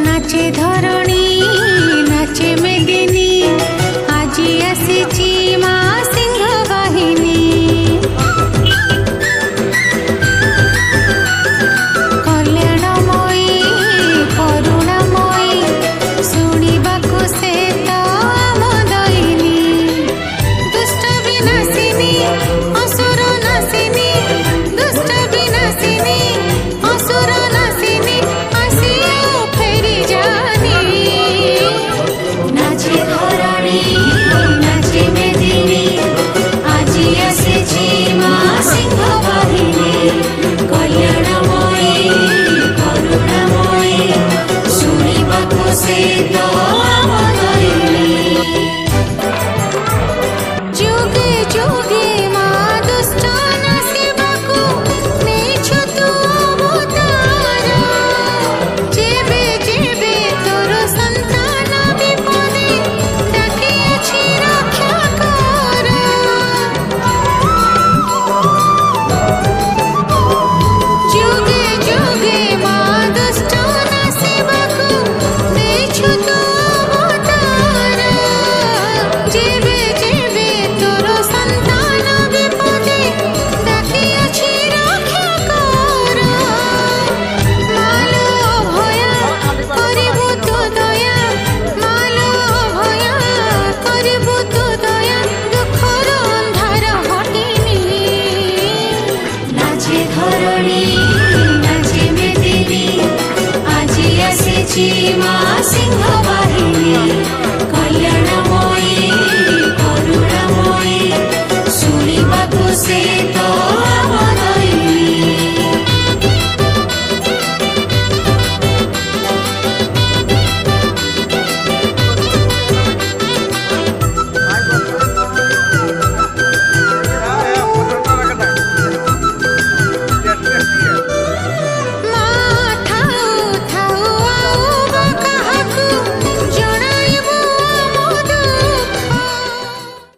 नाचे धरणी नाचे मेदिनी आजी आसीची माँ सिंह वाहिनी कल्याणमयी करुणामयी शुणिबाकु से तो आमोदयिनी दुष्ट विनाशिनी असुर नाशिनी दुष्ट विनाशिनी असुर नाशिनी आसियो फेरी जानी नाचे धरणी नाचे मेदिनी आजी आसीची माँ सिंह वाहिनी कल्याणमयी करुणामयी शुणिबाकु से तो आमोदयिनी जुगे जुगे माँ दुष्ट नाशिबाकु नेछु तू अवतार जेबे जेबे तोर संतान विपदे डाकियाछि रक्षा कर जुगे जुगे माँ दुष्ट नाशिबाकु नेछु तू अवतार जेबे जेबे तोर संतान विपदे डाकियाछि रक्षा कर मालो अभया करिबु तू दया मालो अभया करिबु तू दया दुखर अंधार हटिनी नाचे धरणी नाचे मेदिनी आजी आसीची माँ सिंह